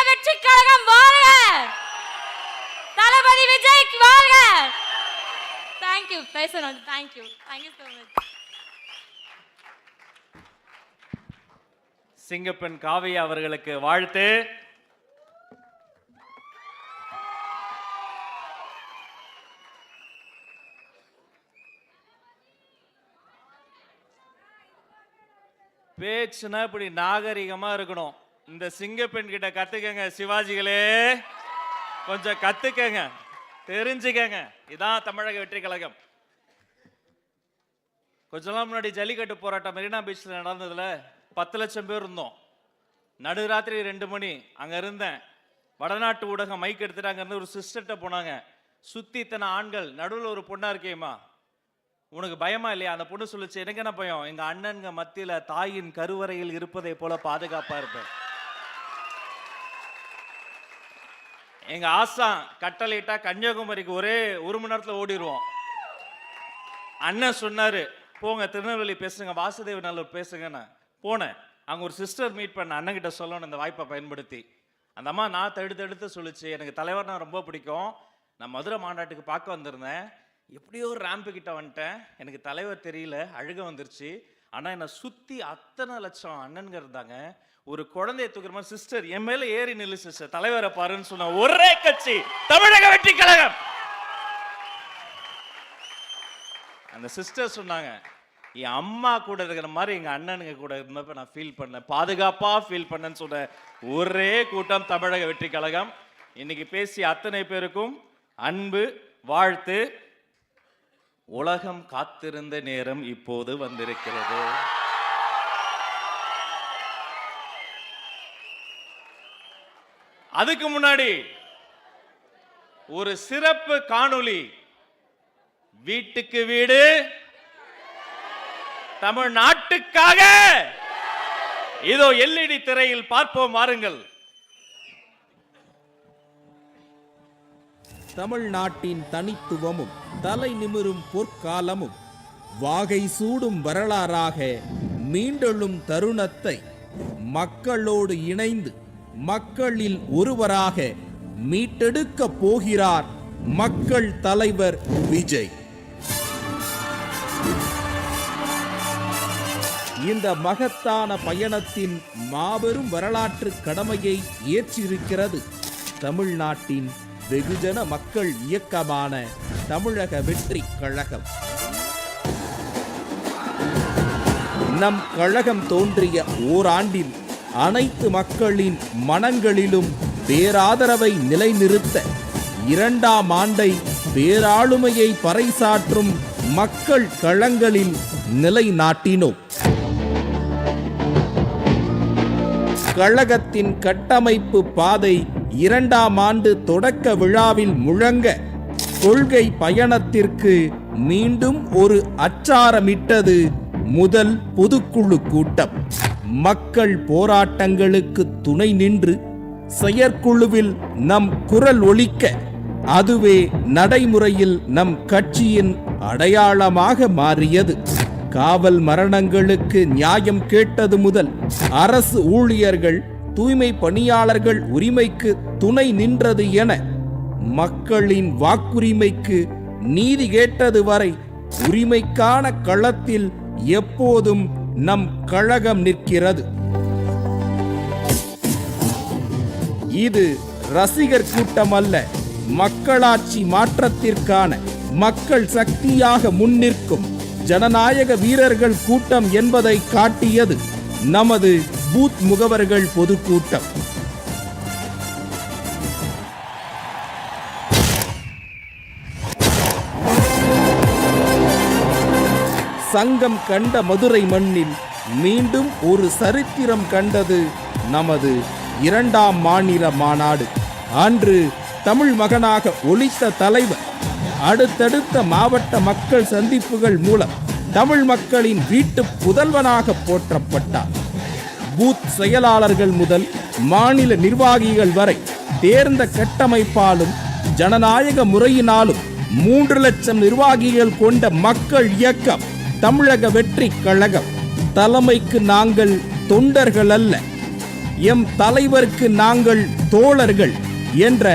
வெற்றி கழகம் வாழ்க, தளபதி விஜய் வாழ்க. Thank you பேசணும். Thank you so much. சிங்கப்பெண் Kavya அவர்களுக்கு வாழ்த்து. பேச்சுனா இப்படி நாகரிகமா இருக்கணும். இந்த சிங்கப்பெண் கிட்ட கத்துக்கங்க சிவாஜிகளே, கொஞ்சம் கத்துக்கங்க, தெரிஞ்சுக்கங்க. இதான் தமிழக வெற்றி கழகம். கொஞ்ச நாள் முன்னாடி ஜல்லிக்கட்டு போராட்டம் மெரினா பீச்சில் நடந்ததுல 10 லட்சம் பேர் இருந்தோம். நடுராத்திரி 2 மணி அங்க இருந்தேன். வடநாட்டு ஊடகம் மைக் எடுத்துட்டு அங்க இருந்து ஒரு சிஸ்டர்கிட்ட போனாங்க. சுத்தி இத்தனை ஆண்கள், நடுவில் ஒரு பொண்ணா இருக்கேம்மா, உனக்கு பயமா இல்லையா? அந்த பொண்ணு சொல்லுச்சு, எனக்கு என்ன பயம், எங்க அண்ணன்க மத்தியில தாயின் கருவறையில் இருப்பதை போல பாதுகாப்பா இருப்பேன். எங்க ஆசா கட்டளையிட்டா கன்னியாகுமரிக்கு ஒரே 1 மணி நேரத்துல ஓடிடுவோம். அண்ணன் சொன்னாரு, போங்க திருநெல்வேலி பேசுங்க, வாசுதேவ நல்லூர் பேசுங்கன்னு போனேன். அங்க ஒரு சிஸ்டர் மீட் பண்ண, அண்ணன் கிட்ட சொல்லணும் இந்த வாய்ப்பை பயன்படுத்தி. அந்த அம்மா நான் தடுத்து சொல்லிச்சு, எனக்கு தலைவர்னா ரொம்ப பிடிக்கும், நான் மதுரை மாநாட்டுக்கு பார்க்க வந்திருந்தேன், எப்படியோ ஒரு ரேம்பு கிட்ட வந்துட்டேன், எனக்கு தலைவர் தெரியல, அழுக வந்துருச்சு. ஆனா என்னை சுத்தி அத்தனை லட்சம் அண்ணன்கள் இருந்தாங்க. ஒரு குழந்தைய தூக்குற மாதிரி சிஸ்டர் என் மேல ஏறி நில்லு சிஸ்டர், தலைவரை பாருன்னு சொன்ன ஒரே கட்சி தமிழக வெற்றி கழகம். அந்த சிஸ்டர் சொன்னாங்க, என் அம்மா கூட இருக்கிற மாதிரி எங்க அண்ணனுங்க கூட இருந்தப்ப நான் ஃபீல் பண்ணேன், பாதுகாப்பா ஃபீல் பண்ணேன்னு சொன்ன ஒரே கூட்டம் தமிழக வெற்றி கழகம். இன்னைக்கு பேசிய அத்தனை பேருக்கும் அன்பு வாழ்த்து. உலகம் காத்திருந்த நேரம் இப்போது வந்திருக்கிறது. அதுக்கு முன்னாடி ஒரு சிறப்பு காணொளி, வீட்டுக்கு வீடு தமிழ்நாட்டுக்காக, இதோ எல்இடி திரையில் பார்ப்போம் வாருங்கள். தமிழ்நாட்டின் தனித்துவமும் தலை நிமிரும் பொற்காலமும் வாகை சூடும் வரலாறாக மீண்டெழும் தருணத்தை மக்களோடு இணைந்து மக்களில் ஒருவராக மீட்டெடுக்க போகிறார் மக்கள் தலைவர் விஜய். இந்த மகத்தான பயணத்தின் மாபெரும் வரலாற்று கடமையை ஏற்றிருக்கிறது தமிழ்நாட்டின் வெகுஜன மக்கள் இயக்கமான தமிழக வெற்றி கழகம். நம் கழகம் தோன்றிய ஓராண்டில் அனைத்து மக்களின் மனங்களிலும் பேராதரவை நிலைநிறுத்த 2ஆம் ஆண்டை பேராளுமையை பறைசாற்றும் மக்கள் களங்களில் நிலைநாட்டினோம். கழகத்தின் கட்டமைப்பு பாதை 2ஆம் ஆண்டு தொடக்க விழாவில் முழங்க கொள்கை பயணத்திற்கு மீண்டும் ஒரு அச்சாரமிட்டது முதல் பொதுக்குழு கூட்டம். மக்கள் போராட்டங்களுக்கு துணை நின்று செயற்குழுவில் நம் குரல் ஒலிக்க, அதுவே நடைமுறையில் நம் கட்சியின் அடையாளமாக மாறியது. காவல் மரணங்களுக்கு நியாயம் கேட்டது முதல் அரசு ஊழியர்கள், தூய்மை பணியாளர்கள் உரிமைக்கு துணை நின்றது என மக்களின் வாக்குரிமைக்கு நீதி கேட்டது வரை உரிமைக்கான களத்தில் எப்போதும் நம் கழகம் நிற்கிறது. இது ரசிகர் கூட்டம் அல்ல, மக்களாட்சி மாற்றத்திற்கான மக்கள் சக்தியாக முன்னிற்கும் ஜனநாயக வீரர்கள் கூட்டம் என்பதை காட்டியது நமது பூத் முகவர்கள் பொதுக்கூட்டம். சங்கம் கண்ட மதுரை மண்ணில் மீண்டும் ஒரு சரித்திரம் கண்டது நமது 2ஆம் மாநில மாநாடு. அன்று தமிழ் மகனாக ஒலித்த தலைவர் அடுத்தடுத்த மாவட்ட மக்கள் சந்திப்புகள் மூலம் தமிழ் மக்களின் வீட்டு புதல்வனாக போற்றப்பட்டார். பூத் செயலாளர்கள் முதல் மாநில நிர்வாகிகள் வரை தேர்ந்த கட்டமைப்பாலும் ஜனநாயக முறையினாலும் 3 லட்சம் நிர்வாகிகள் கொண்ட மக்கள் இயக்கம் தமிழக வெற்றி கழகம். தலைமைக்கு நாங்கள் தொண்டர்கள் அல்ல, எம் தலைவருக்கு நாங்கள் தோழர்கள் என்ற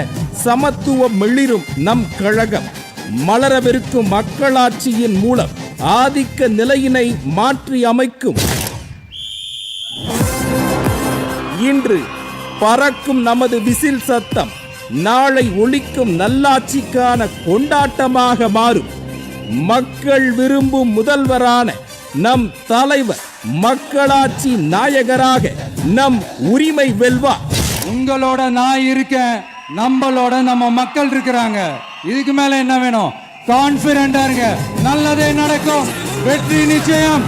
சமத்துவ மிளிரும் நம் கழகம் மலரவிருக்கும் மக்களாட்சியின் மூலம் ஆதிக்க நிலையினை மாற்றி அமைக்கும். இன்று பறக்கும் நமது விசில் சத்தம் நாளை ஒலிக்கும் நல்லாட்சிக்கான கொண்டாட்டமாக மாறும். மக்கள் விரும்பும் முதல்வரான நம் தலைவர் மக்களாட்சி நாயகராக நம் உரிமை வெல்வார். உங்களோட நான் இருக்கேன், நம்மளோட நம்ம மக்கள் இருக்கிறாங்க. இதுக்கு மேல என்ன வேணும்? கான்பிடண்டா இருங்க, நல்லதே நடக்கும், வெற்றி நிச்சயம்.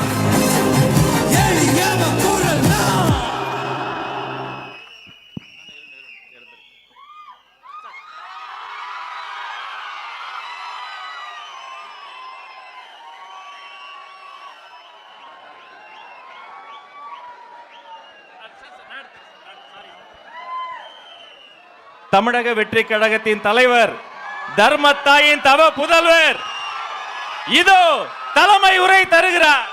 தமிழக வெற்றி கழகத்தின் தலைவர், தர்மத்தாயின் தவ புதல்வர் இதோ தலைமை உரை தருகிறார்.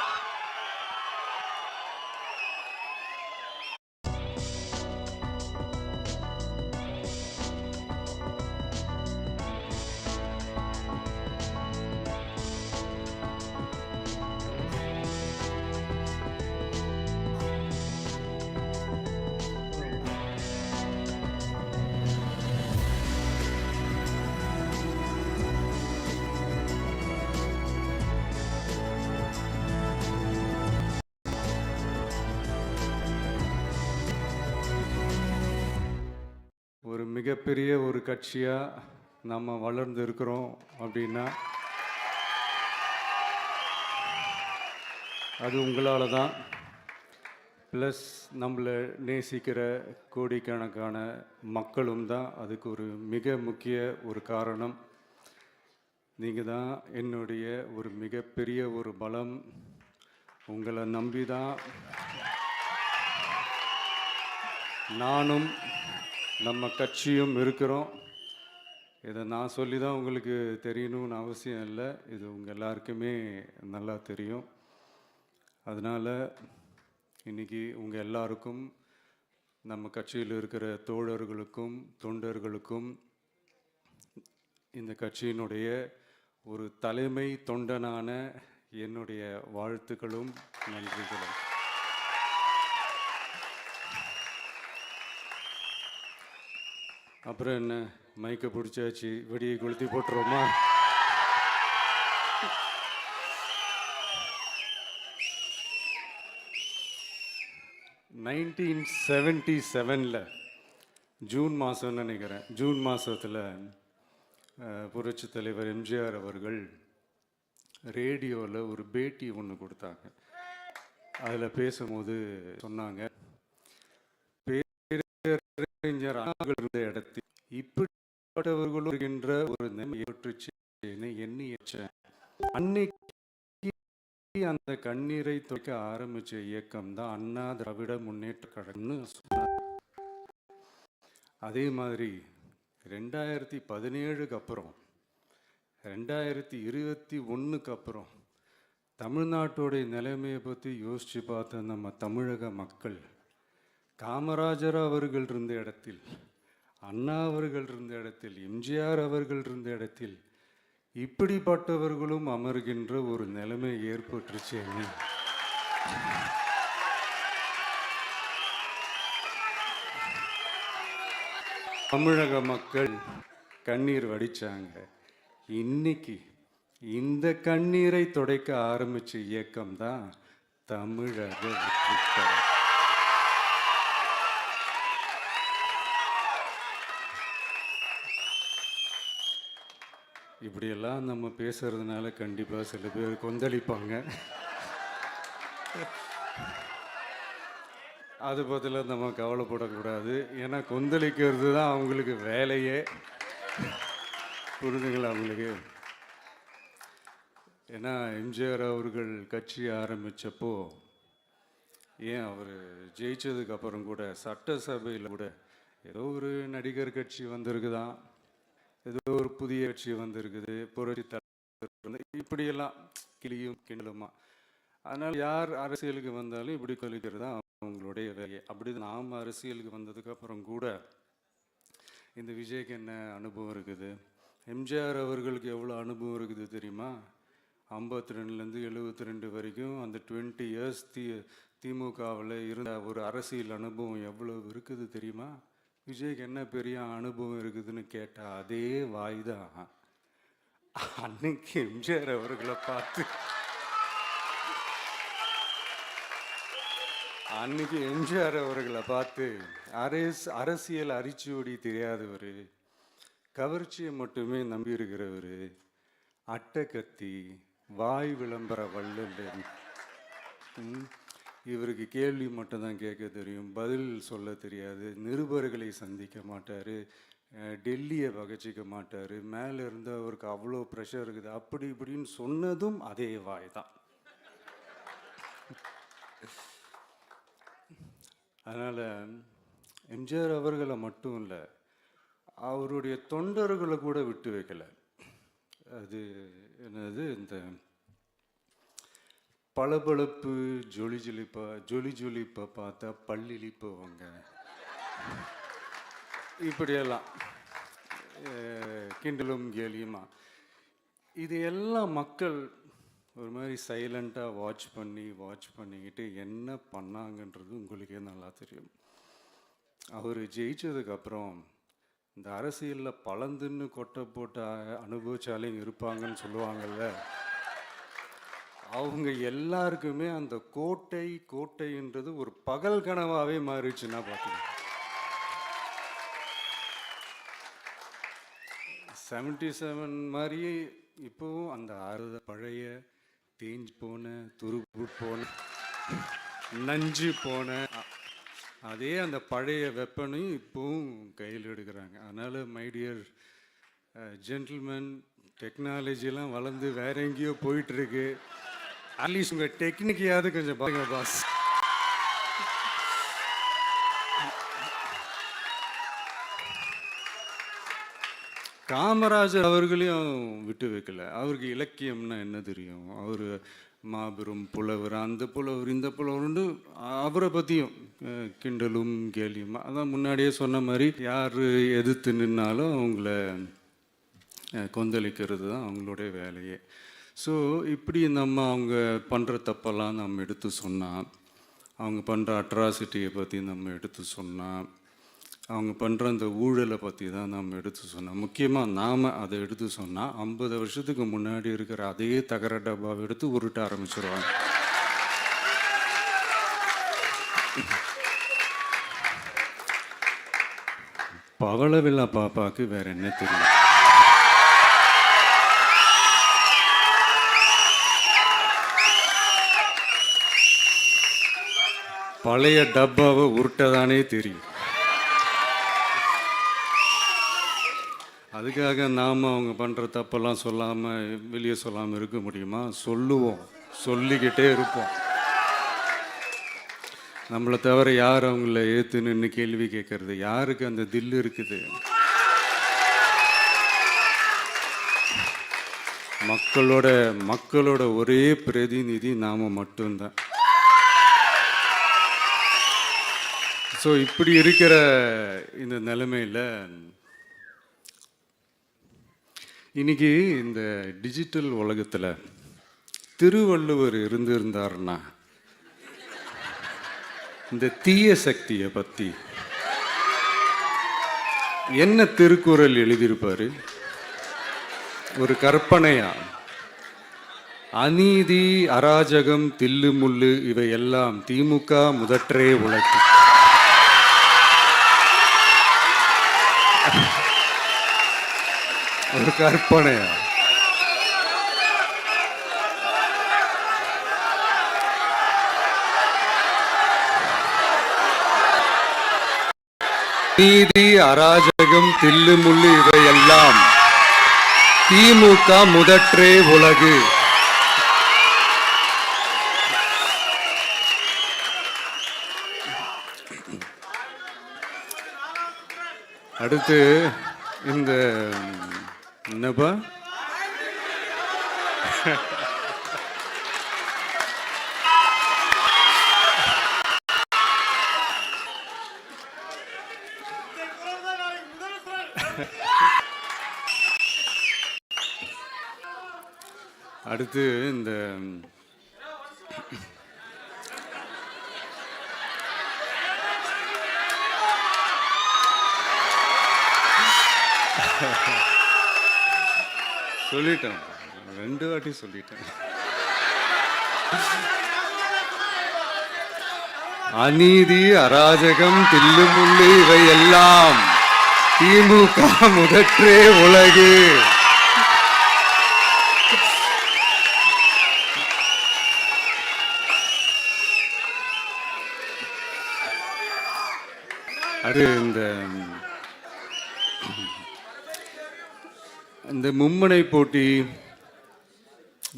ஒரு மிகப்பெரிய ஒரு கட்சியாக நம்ம வளர்ந்து இருக்கிறோம் அப்படின்னா அது உங்களால் தான். ப்ளஸ் நம்மளை நேசிக்கிற கோடிக்கணக்கான மக்களும் தான் அதுக்கு ஒரு மிக முக்கிய ஒரு காரணம். நீங்கள் தான் என்னுடைய ஒரு மிகப்பெரிய ஒரு பலம். உங்களை நம்பி தான் நானும் நம்ம கட்சியும் இருக்கிறோம். இதை நான் சொல்லி தான் உங்களுக்கு தெரியணும்னு அவசியம் இல்லை, இது உங்கள் எல்லாருக்குமே நல்லா தெரியும். அதனால் இன்றைக்கி உங்கள் எல்லாருக்கும், நம்ம கட்சியில் இருக்கிற தோழர்களுக்கும் தொண்டர்களுக்கும் இந்த கட்சியினுடைய ஒரு தலைமை தொண்டனான என்னுடைய வாழ்த்துக்களும் நன்றிகளும். அப்புறம் என்ன, மைக்கை பிடிச்சாச்சு, வெடியை கொளுத்தி போட்டுருவோமா? (1977) ஜூன் மாதம்னு நினைக்கிறேன், ஜூன் மாதத்தில் புரட்சி தலைவர் எம்ஜிஆர் அவர்கள் ரேடியோவில் ஒரு பேட்டி ஒன்று கொடுத்தாங்க. அதில் பேசும்போது சொன்னாங்க, பேரறிஞர் இருந்த இடத்தில் இப்படிப்பட்டவர்களும் இருக்கின்ற ஒரு நிலைமை ஏற்பட்டுச்சு எண்ணி வச்சேன். அன்னைக்கு அந்த கண்ணீரை துடைக்க ஆரம்பிச்ச இயக்கம் தான் அண்ணா திராவிட முன்னேற்ற கழகம்னு சொன்னார். அதே மாதிரி 2017 அப்புறம் 2021 அப்புறம் தமிழ்நாட்டுடைய நிலைமையை பற்றி யோசித்து பார்த்த நம்ம தமிழக மக்கள் காமராஜர் அவர்கள் இருந்த இடத்தில், அண்ணா அவர்கள் இருந்த இடத்தில், எம்ஜிஆர் அவர்கள் இருந்த இடத்தில் இப்படிப்பட்டவர்களும் அமர்கின்ற ஒரு நிலைமை ஏற்பட்டுருச்சு. தமிழக மக்கள் கண்ணீர் வடிச்சாங்க. இன்னைக்கு இந்த கண்ணீரை துடைக்க ஆரம்பிச்ச இயக்கம் தான் தமிழக வெற்றி கழகம். இப்படியெல்லாம் நம்ம பேசுறதுனால கண்டிப்பாக சில பேர் கொந்தளிப்பாங்க. அது பற்றில நம்ம கவலைப்படக்கூடாது. ஏன்னா கொந்தளிக்கிறது தான் அவங்களுக்கு வேலையே. புரிதுங்களா அவங்களுக்கு? ஏன்னா எம்ஜிஆர் அவர்கள் கட்சி ஆரம்பித்தப்போ, ஏன் அவர் ஜெயிச்சதுக்கப்புறம் கூட சட்டசபையில் கூட ஏதோ ஒரு நடிகர் கட்சி வந்திருக்குதான், ஏதோ ஒரு புதிய கட்சி வந்திருக்குது, புரட்சி தலைவர், இப்படியெல்லாம் கிளியும் கிண்டலுமா. அதனால் யார் அரசியலுக்கு வந்தாலும் இப்படி கொலிக்கிறது தான் அவங்களுடைய வேலையை. அப்படி நாம் அரசியலுக்கு வந்ததுக்கப்புறம் கூட இந்த விஜய்க்கு என்ன அனுபவம் இருக்குது, எம்ஜிஆர் அவர்களுக்கு எவ்வளோ அனுபவம் இருக்குது தெரியுமா? 52லேருந்து 72 வரைக்கும் அந்த 20 இயர்ஸ் திமுகவில் இருந்த ஒரு அரசியல் அனுபவம் எவ்வளவு இருக்குது தெரியுமா? விஜய்க்கு என்ன பெரிய அனுபவம் இருக்குதுன்னு கேட்டால் அதே வாய் தான் அன்னைக்கு எம்ஜிஆர் அவர்களை பார்த்து அரசியல் அரிச்சுவடி தெரியாதவர், கவர்ச்சியை மட்டுமே நம்பி இருக்கிறவர், அட்டை கத்தி, வாய் விளம்பர வள்ளல், இவருக்கு கேள்வி மட்டும்தான் கேட்க தெரியும், பதில் சொல்ல தெரியாது, நிருபர்களை சந்திக்க மாட்டார், டெல்லியை பகச்சிக்க மாட்டார், மேலே இருந்து அவருக்கு அவ்வளோ ப்ரெஷர் இருக்குது, அப்படி இப்படின்னு சொன்னதும் அதே வாய் தான். அதனால் எம்ஜிஆர் அவர்களை மட்டும் இல்லை, அவருடைய தொண்டர்களை கூட விட்டு வைக்கலை. அது என்னது, இந்த பளபளப்பு ஜொலி ஜொலிப்பை பார்த்தா பல்லிழிப்பவங்க, இப்படியெல்லாம் கிண்டலும் கேலியுமா, இது எல்லாம் மக்கள் ஒரு மாதிரி சைலண்ட்டாக வாட்ச் பண்ணிக்கிட்டு என்ன பண்ணாங்கன்றது உங்களுக்கே நல்லா தெரியும். அவர் ஜெயிச்சதுக்கப்புறம் இந்த அரசியலில் பழந்துன்னு கொட்டை போட்ட அனுபவிச்சாலையும் இருப்பாங்கன்னு சொல்லுவாங்கள்ல, அவங்க எல்லாருக்குமே அந்த கோட்டைன்றது ஒரு பகல் கனவாகவே மாறிடுச்சுன்னா பார்த்துக்கோங்க. 77 மாதிரியே இப்போவும் அந்த பழைய தேஞ்சு போன, துருப்பு போன, நஞ்சு போன அதே அந்த பழைய வெப்பனையும் இப்போவும் கையில் எடுக்கிறாங்க. அதனால் மை டியர் ஜென்டில்மேன், டெக்னாலஜிலாம் வளர்ந்து வேற எங்கேயோ போயிட்டுருக்கு, அட்லீஸ்ட் உங்கள் டெக்னிக்கையாவது கொஞ்சம் பாருங்க பாஸ். காமராஜர் அவர்களையும் விட்டு வைக்கல. அவருக்கு இலக்கியம்னா என்ன தெரியும், அவர் மாபெரும் புலவர், அந்த புலவர் இந்த புலவர்னு அவரை பற்றியும் கிண்டலும் கேலியுமா. அதான் முன்னாடியே சொன்ன மாதிரி யார் எதிர்த்து நின்னாலும் அவங்கள கொந்தளிக்கிறது தான் அவங்களுடைய வேலையே. ஸோ இப்படி அவங்க பண்ணுற தப்பெல்லாம் நம்ம எடுத்து சொன்னால், அவங்க பண்ணுற அட்ராசிட்டியை பற்றி நம்ம எடுத்து சொன்னால், அவங்க பண்ணுற அந்த ஊழலை பற்றி தான் நம்ம எடுத்து சொன்னோம். முக்கியமாக நாம் அதை எடுத்து சொன்னால் 50 வருஷத்துக்கு முன்னாடி இருக்கிற அதே தகர டப்பாவை எடுத்து உருட்ட ஆரம்பிச்சிருவாங்க. பவளவில்லா பாப்பாவுக்கு வேற என்ன தெரியும்? பழைய டப்பாவை உருட்டதானே தெரியும். அதுக்காக நாம் அவங்க பண்ணுற தப்பெல்லாம் சொல்லாமல் வெளியே சொல்லாமல் இருக்க முடியுமா? சொல்லுவோம், சொல்லிக்கிட்டே இருப்போம். நம்மளை தவிர யார் அவங்கள ஏற்று நின்று கேள்வி கேட்கறது? யாருக்கு அந்த தில் இருக்குது? மக்களோட ஒரே பிரதிநிதி நாம் மட்டும்தான். ஸோ இப்படி இருக்கிற இந்த நிலைமையில் இன்னைக்கு இந்த டிஜிட்டல் உலகத்தில் திருவள்ளுவர் இருந்திருந்தாருன்னா இந்த தீய சக்தியை பற்றி என்ன திருக்குறள் எழுதியிருப்பாரு? ஒரு கற்பனையா, அநீதி, அராஜகம், தில்லுமுள்ளு இவையெல்லாம் திமுக முதற்றே உழைக்கும். ஒரு கற்பனையா? நீதி, அராஜகம், தில்லுமுள்ளு இவையெல்லாம் திமுக முதற்றே உலகு. அடுத்து இந்த என்னப்பா அடுத்து இந்த சொல்லிட்டேன், 2 வாட்டி சொல்லிட்டேன். அநீதி, அராஜகம், தில்லுமுள்ளு இவை எல்லாம் திமுக முதற்றே உலகு. அது இந்த மும்முனை போட்டி,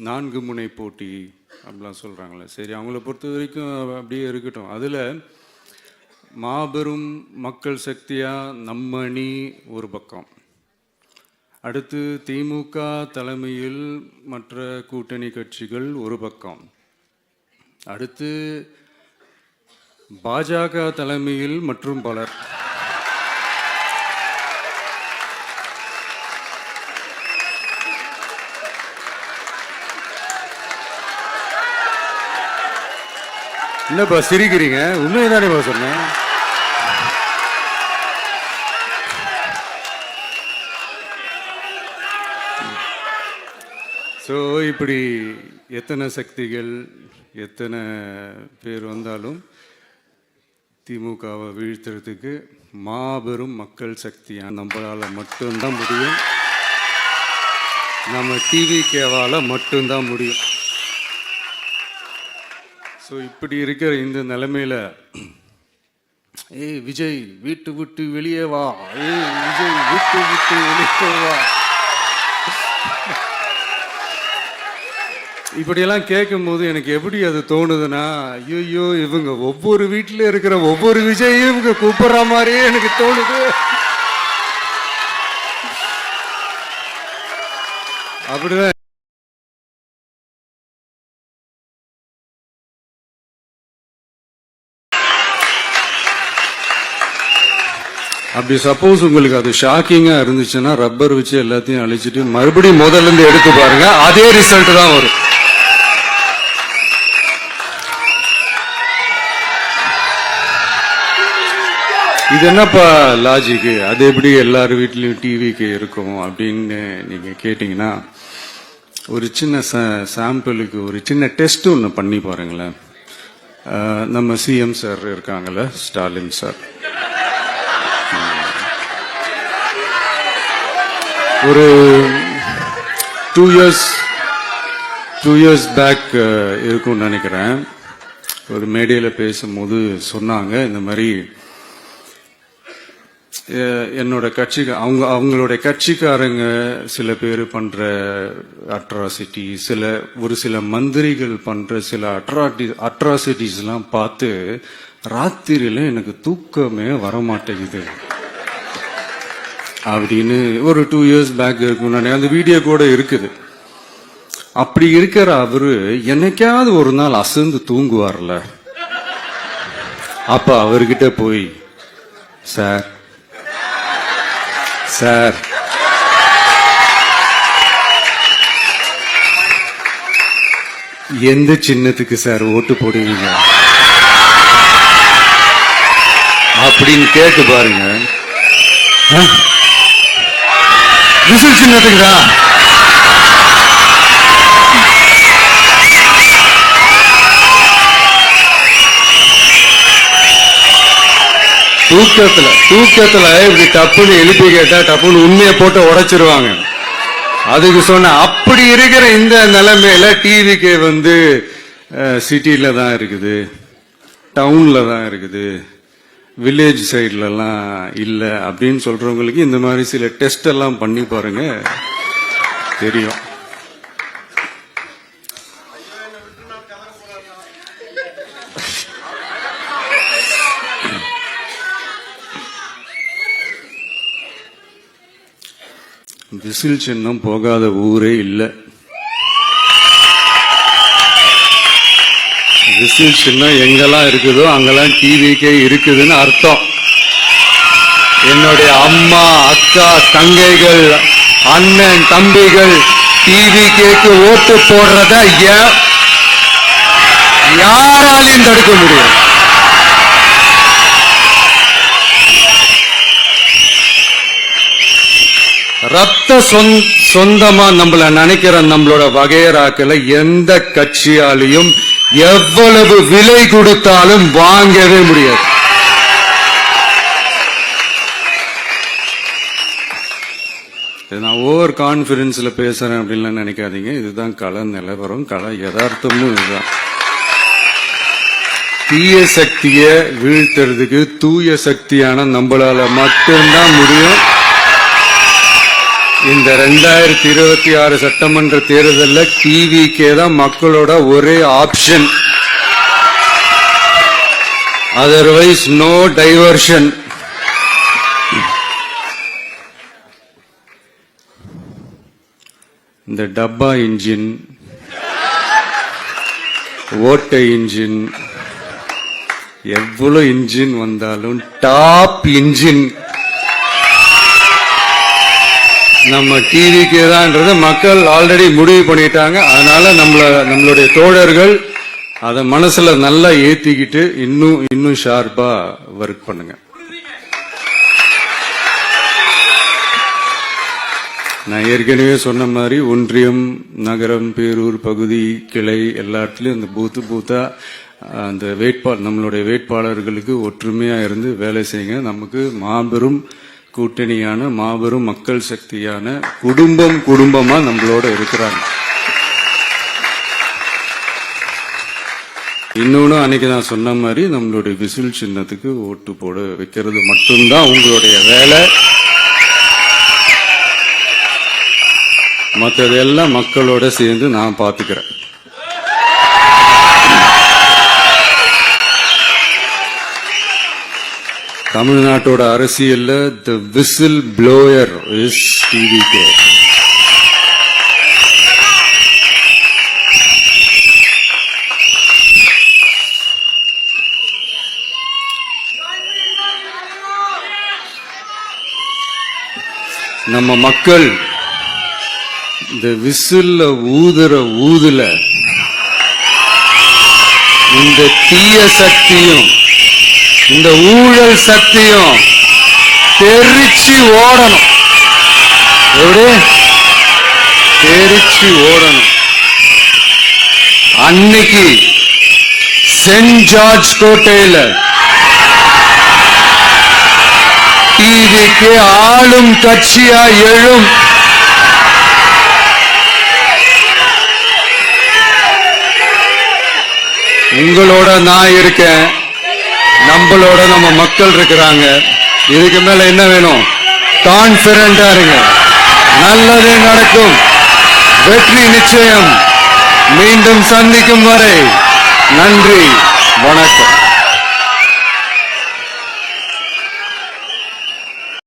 4 முனை போட்டி அப்படிலாம் சொல்கிறாங்களே, சரி அவங்கள பொறுத்த வரைக்கும் அப்படியே இருக்கட்டும். அதில் மாபெரும் மக்கள் சக்தியாக நம்ம அணி ஒரு பக்கம், அடுத்து திமுக தலைமையில் மற்ற கூட்டணி கட்சிகள் ஒரு பக்கம், அடுத்து பாஜக தலைமையில் மற்றும் பலர். என்னப்பா சிரிக்கிறீங்க? உண்மைதானேப்பா சொன்னேன். ஸோ இப்படி எத்தனை சக்திகள் எத்தனை பேர் வந்தாலும் திமுகவை வீழ்த்துறதுக்கு மாபெரும் மக்கள் சக்தியாக நம்மளால் மட்டும்தான் முடியும், நம்ம டிவிகேவால் மட்டும்தான் முடியும். ஸோ இப்படி இருக்கிற இந்த நிலைமையில் ஏய் விஜய் வீட்டு விட்டு வெளியே வா, ஏய் விஜய் வீட்டு விட்டு வெளியே வா, இப்படியெல்லாம் கேட்கும்போது எனக்கு எப்படி அது தோணுதுன்னா, ஐயோ இவங்க ஒவ்வொரு வீட்டில் இருக்கிற ஒவ்வொரு விஜயும் இவங்க கூப்பிடுற மாதிரியே எனக்கு தோணுது. அப்படிதான். அப்படி சப்போஸ் உங்களுக்கு அது ஷாக்கிங்கா இருந்துச்சுன்னா ரப்பர் வச்சு எல்லாத்தையும் அழிச்சிட்டு மறுபடியும் முதல்ல இருந்து எடுத்து பாருங்க, அதே ரிசல்ட் தான் வரும். இது என்னப்பா லாஜிக்கு, அது எப்படி எல்லார் வீட்லயும் டிவிக்கு இருக்கும் அப்படின்னு நீங்க கேட்டீங்கன்னா, ஒரு சின்ன சாம்பிளுக்கு ஒரு சின்ன டெஸ்ட் ஒன்று பண்ணி பாருங்களேன். நம்ம சிஎம் சார் இருக்காங்கல்ல, ஸ்டாலின் சார், ஒரு 2 இயர்ஸ் பேக் இருக்கும்னு நினைக்கிறேன், ஒரு மேடையில் பேசும்போது சொன்னாங்க, இந்த மாதிரி என்னோட கட்சி அவங்களுடைய கட்சிக்காரங்க சில பேர் பண்ற அட்ராசிட்டி, ஒரு சில மந்திரிகள் பண்ற சில அட்ராசிட்டிஸ் எல்லாம் பார்த்து ராத்திரியில எனக்கு தூக்கமே வரமாட்டேங்குது அப்படின்னு ஒரு 2 இயர்ஸ் பேக் இருக்கும். அந்த வீடியோ கூட இருக்குது. அப்படி இருக்கிற அவரு என்னைக்காவது ஒரு நாள் அசந்து தூங்குவார்ல, அப்ப அவர்கிட்ட போய் சார் சார் எந்த சின்னத்துக்கு சார் ஓட்டு போடுவீங்க அப்படின்னு கேட்டு பாருங்க. விசில் சின்னத்துக்குதா? தூக்கத்துல இப்படி டப்புன்னு எழுப்பி கேட்டா டப்புன்னு உண்மையை போட்டு உடைச்சிருவாங்க. அதுக்கு சொன்ன அப்படி இருக்கிற இந்த நிலைமையில டிவிக்கு சிட்டில தான் இருக்குது, டவுன்ல தான் இருக்குது, வில்லேஜ் சைட்லலாம் இல்லை அப்படின்னு சொல்றவங்களுக்கு இந்த மாதிரி சில டெஸ்ட் எல்லாம் பண்ணி பாருங்க, தெரியும். விசில் சின்னம் போகாத ஊரே இல்லை. விசில் சின்னம் எங்கெல்லாம் இருக்குதோ அங்கெல்லாம் டிவிக்கே இருக்குதுன்னு அர்த்தம். என்னுடைய அம்மா, அக்கா, தங்கைகள், அண்ணன், தம்பிகள் டிவிகேக்கு ஓட்டு போடுறத யாராலையும் தடுக்க முடியும். ரத்த சொந்தமா நம்மள நினைக்கிற நம்மளோட வகையராக்களை எந்த கட்சியாலையும் எவ்வளவு விலை கொடுத்தாலும் வாங்கவே முடியாது. நான் ஓவர் கான்பிடன்ஸ்ல பேசுறேன் அப்படின்லாம் நினைக்காதீங்க. இதுதான் கள நிலவரம், கள யதார்த்தமும் இதுதான். தீய சக்திய வீழ்த்துறதுக்கு தூய சக்தியான நம்மளால மட்டும்தான் முடியும். இந்த 2026 சட்டமன்ற தேர்தலில் டிவிகே தான் மக்களோட ஒரே ஆப்ஷன். Otherwise no diversion. இந்த டப்பா இன்ஜின், ஓட்டை இன்ஜின், எவ்வளவு இன்ஜின் வந்தாலும் டாப் இன்ஜின் நம்ம டிவிக்கு தான்ன்றது மக்கள் ஆல்ரெடி முடிவு பண்ணிட்டாங்க. அதனால நம்மளுடைய தோழர்கள் அதை மனசுல நல்லா ஏத்திக்கிட்டு இன்னும் ஷார்ப்பா ஒர்க் பண்ணுங்க. நான் ஏற்கனவே சொன்ன மாதிரி ஒன்றியம், நகரம், பேரூர், பகுதி, கிளை எல்லா இடத்துலயும் அந்த பூத்தா அந்த நம்மளுடைய வேட்பாளர்களுக்கு ஒற்றுமையா இருந்து வேலை செய்யுங்க. நமக்கு மாபெரும் கூட்டணியான மாபெரும் மக்கள் சக்தியான குடும்பமா நம்மளோட இருக்கிறாங்க. இன்னொன்னு அன்னைக்கு நான் சொன்ன மாதிரி நம்மளுடைய விசில் சின்னத்துக்கு ஓட்டு போட வைக்கிறது மட்டும்தான் உங்களுடைய வேலை. மற்றதெல்லாம் மக்களோட சேர்ந்து நான் பாத்துக்கிறேன். தமிழ்நாட்டோட அரசியல்ல தி விசில் ப்ளோயர் இஸ் டிவிகே. நம்ம மக்கள் இந்த விசில்ல ஊதுல இந்த தீய சக்தியும் இந்த ஊழல் சக்தியும் தெரிச்சு ஓடணும். எப்படி தெரிச்சு ஓடணும்? அன்னைக்கு சென்ட் ஜார்ஜ் கோட்டையில டிவிக்கு ஆளும் கட்சியா எழும். உங்களோட நான் இருக்கேன், நம்மளோட நம்ம மக்கள் இருக்கிறாங்க. இதுக்கு மேல என்ன வேணும்? கான்பிடண்டா இருங்க. நல்லதே நடக்கும். வெற்றி நிச்சயம். மீண்டும் சந்திக்கும் வரை நன்றி, வணக்கம்.